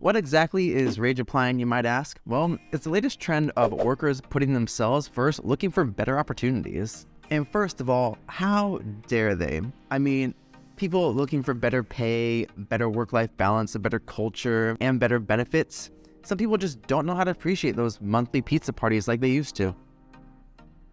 What exactly is rage applying, you might ask? Well, it's the latest trend of workers putting themselves first, looking for better opportunities. And first of all, how dare they? I mean, people looking for better pay, better work-life balance, a better culture, and better benefits. Some people just don't know how to appreciate those monthly pizza parties like they used to.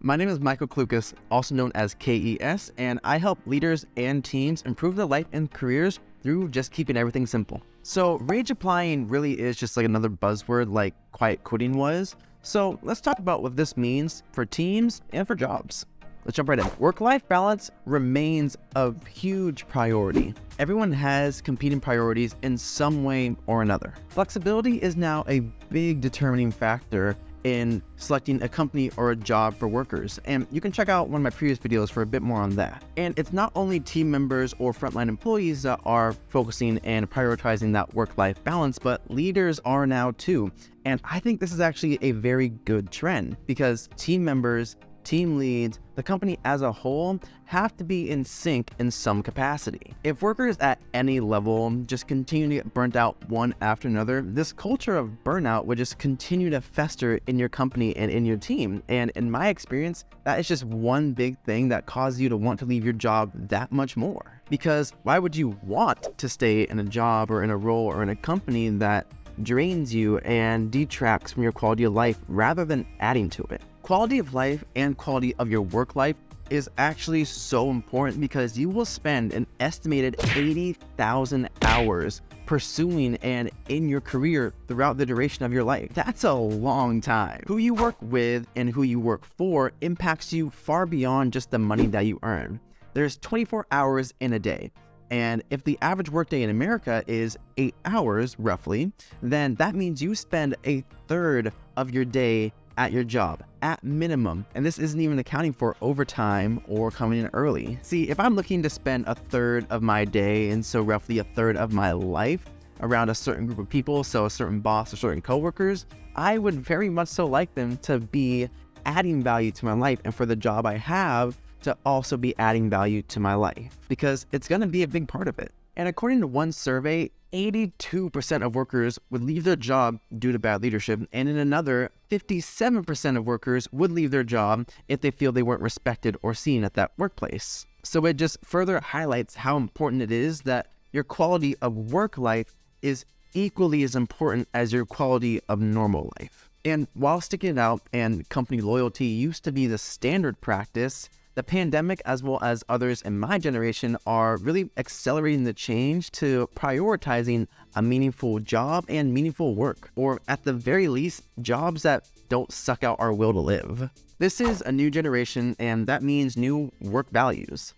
My name is Michael Klukas, also known as KES, and I help leaders and teams improve their life and careers through just keeping everything simple. So rage applying really is just like another buzzword like quiet quitting was. So let's talk about what this means for teams and for jobs. Let's jump right in. Work-life balance remains a huge priority. Everyone has competing priorities in some way or another. Flexibility is now a big determining factor in selecting a company or a job for workers, and you can check out one of my previous videos for a bit more on that. And it's not only team members or frontline employees that are focusing and prioritizing that work-life balance, but leaders are now too. And I think this is actually a very good trend because team members, team leads, the company as a whole have to be in sync in some capacity. If workers at any level just continue to get burnt out one after another, this culture of burnout would just continue to fester in your company and in your team. And in my experience, that is just one big thing that causes you to want to leave your job that much more. Because why would you want to stay in a job or in a role or in a company that drains you and detracts from your quality of life rather than adding to it? Quality of life and quality of your work life is actually so important because you will spend an estimated 80,000 hours pursuing and in your career throughout the duration of your life. That's a long time. Who you work with and who you work for impacts you far beyond just the money that you earn. There's 24 hours in a day. And if the average workday in America is 8 hours roughly, then that means you spend a third of your day at your job, at minimum. And this isn't even accounting for overtime or coming in early. See, if I'm looking to spend a third of my day, and so roughly a third of my life, around a certain group of people, so a certain boss or certain coworkers, I would very much so like them to be adding value to my life and for the job I have to also be adding value to my life, because it's gonna be a big part of it. And according to one survey, 82% of workers would leave their job due to bad leadership, and in another, 57% of workers would leave their job if they feel they weren't respected or seen at that workplace. So it just further highlights how important it is that your quality of work life is equally as important as your quality of normal life. And while sticking it out and company loyalty used to be the standard practice, the pandemic, as well as others in my generation, are really accelerating the change to prioritizing a meaningful job and meaningful work, or at the very least, jobs that don't suck out our will to live. This is a new generation, and that means new work values.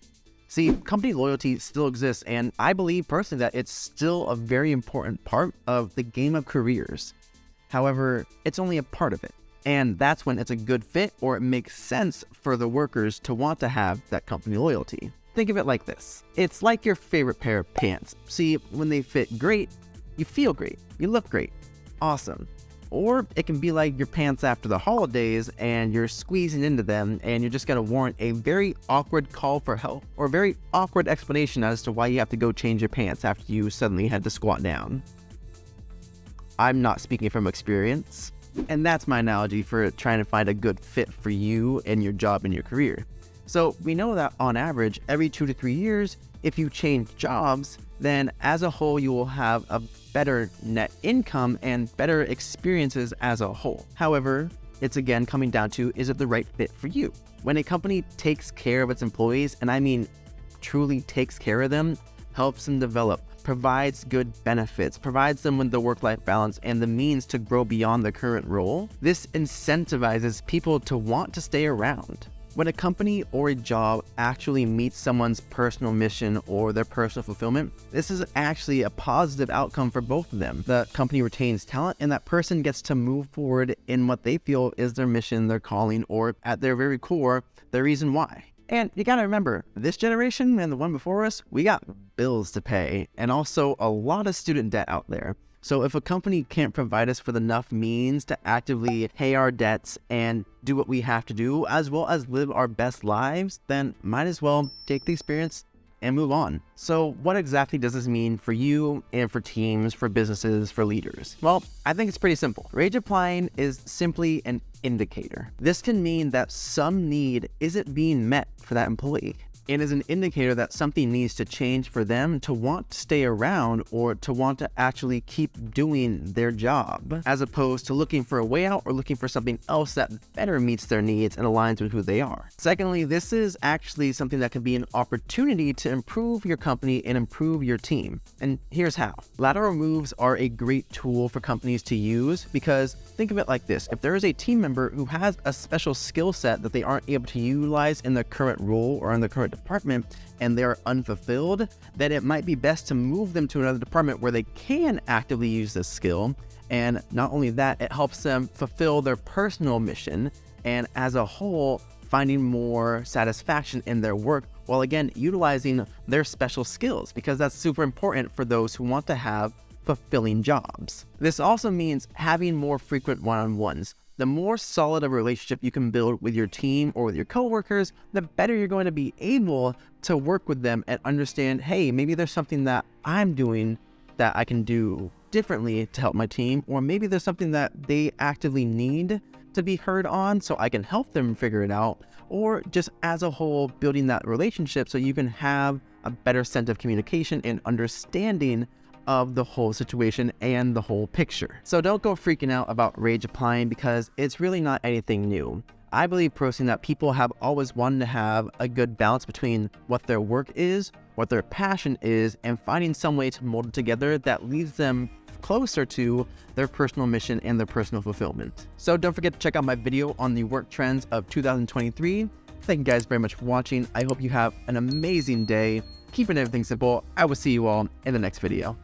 See, company loyalty still exists, and I believe personally that it's still a very important part of the game of careers. However, it's only a part of it. And that's when it's a good fit or it makes sense for the workers to want to have that company loyalty. Think of it like this. It's like your favorite pair of pants. See, when they fit great, you feel great, you look great, awesome. Or it can be like your pants after the holidays and you're squeezing into them and you're just gonna warrant a very awkward call for help or a very awkward explanation as to why you have to go change your pants after you suddenly had to squat down. I'm not speaking from experience. And that's my analogy for trying to find a good fit for you and your job and your career. So we know that on average, every 2 to 3 years, if you change jobs, then as a whole, you will have a better net income and better experiences as a whole. However, it's again coming down to, is it the right fit for you? When a company takes care of its employees, and I mean truly takes care of them, helps them develop, provides good benefits, provides them with the work-life balance and the means to grow beyond the current role, this incentivizes people to want to stay around. When a company or a job actually meets someone's personal mission or their personal fulfillment, this is actually a positive outcome for both of them. The company retains talent and that person gets to move forward in what they feel is their mission, their calling, or at their very core, the reason why. And you gotta remember, this generation and the one before us, we got bills to pay and also a lot of student debt out there. So if a company can't provide us with enough means to actively pay our debts and do what we have to do, as well as live our best lives, then might as well take the experience and move on. So what exactly does this mean for you and for teams, for businesses, for leaders? Well, I think it's pretty simple. Rage applying is simply an indicator. This can mean that some need isn't being met for that employee, and is an indicator that something needs to change for them to want to stay around or to want to actually keep doing their job, as opposed to looking for a way out or looking for something else that better meets their needs and aligns with who they are. Secondly, this is actually something that can be an opportunity to improve your company and improve your team. And here's how. Lateral moves are a great tool for companies to use, because think of it like this. If there is a team member who has a special skill set that they aren't able to utilize in their current role or in the current department, and they're unfulfilled, then it might be best to move them to another department where they can actively use this skill. And not only that, it helps them fulfill their personal mission, and as a whole, finding more satisfaction in their work, while again utilizing their special skills, because that's super important for those who want to have fulfilling jobs. This also means having more frequent one-on-ones. The more solid a relationship you can build with your team or with your coworkers, the better you're going to be able to work with them and understand, hey, maybe there's something that I'm doing that I can do differently to help my team, or maybe there's something that they actively need to be heard on so I can help them figure it out, or just as a whole building that relationship so you can have a better sense of communication and understanding of the whole situation and the whole picture. So don't go freaking out about rage applying, because it's really not anything new. I believe personally that people have always wanted to have a good balance between what their work is, what their passion is, and finding some way to mold it together that leads them closer to their personal mission and their personal fulfillment. So don't forget to check out my video on the work trends of 2023. Thank you guys very much for watching. I hope you have an amazing day. Keeping everything simple. I will see you all in the next video.